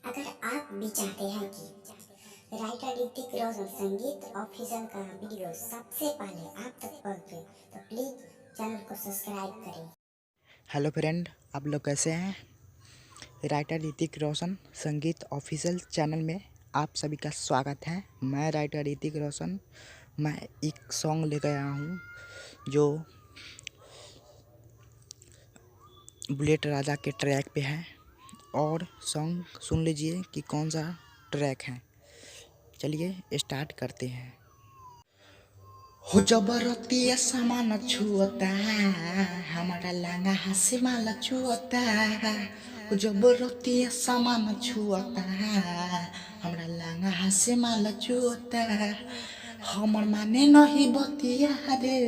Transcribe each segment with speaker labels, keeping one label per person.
Speaker 1: अगर आप भी चाहते हैं कि राइटर ऋतिक रोशन संगीत ऑफिशियल का वीडियो सबसे पहले आप तक पहुंचे तो प्लीज़ चैनल को सब्सक्राइब करें।
Speaker 2: हेलो फ्रेंड, आप लोग कैसे हैं। राइटर ऋतिक रोशन संगीत ऑफिशियल चैनल में आप सभी का स्वागत है। मैं राइटर ऋतिक रोशन मैं एक सॉन्ग लेकर आया हूँ जो बुलेट राजा के ट्रैक पे है और सॉन्ग सुन लीजिए कि कौन सा ट्रैक है। चलिए स्टार्ट करते हैं। हो जबरती सामान छुअता हमारा लांगा हंसी माला छुअता। हो जबरती सामान छुअता हमारा लांगा हंसी माला छुअता। हमर माने नहीं बतिया रे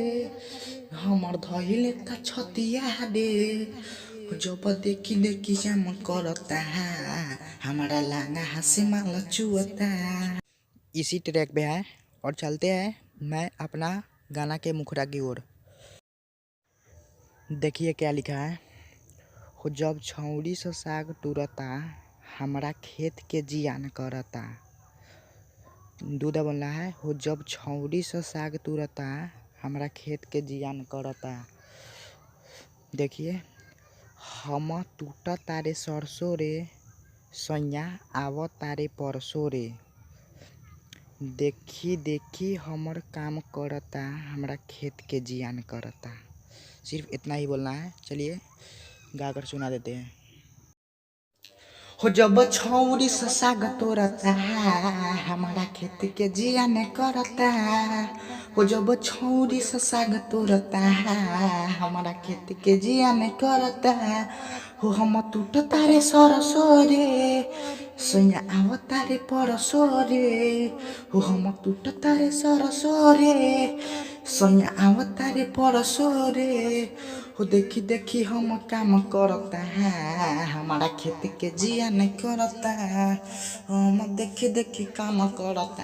Speaker 2: हमर धइले त छतिया रे। जब देखी देखी जाम करता हमारा लांगा हंसी माला छुअता। इसी ट्रैक पे है और चलते हैं मैं अपना गाना के मुखड़ा की ओर। देखिए क्या लिखा है। हो जब छौड़ी से साग टूरता हमारा खेत के जियान करता। दूधा बोल रहा है। हो जब छौड़ी से साग टूरता हमारा खेत के जियान करता। देखिए हम टूटा तारे सरसों रे सैया आव तारे परसों रे। देखी देखी हमर काम करता हमारा खेत के जियान करता। सिर्फ इतना ही बोलना है। चलिए गाकर सुना देते हैं। हो जब छौरी से साग तोरता हमारा खेत के जियान करता। हो जब छौरी से साग तोरता हमारा खेत के जियान करता। हो हम टूट तारे सरसो रे सैया आव तारे परसो रे। हो हम टूट तारे सरसो रे सैया आव तारे परसो रे। हो देखी देखी हम काम करता हमारा खेत के जियान करता। हम देखी देखी काम करता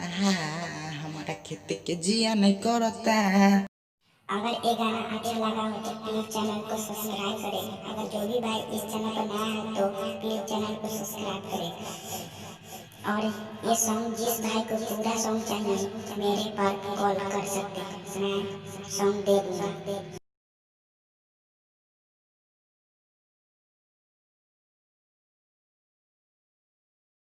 Speaker 2: हमारा खेत के जियान करता।
Speaker 1: अगर ये गाना अच्छा लगा हो तो प्लीज़ चैनल को सब्सक्राइब करें। अगर जो भी भाई इस चैनल पर नया है तो प्लीज़ चैनल को सब्सक्राइब करें। और ये सॉन्ग जिस भाई को पूरा सॉन्ग चाहिए मेरे पर कॉल कर सकते हैं, मैं सॉन्ग दे दूँगा।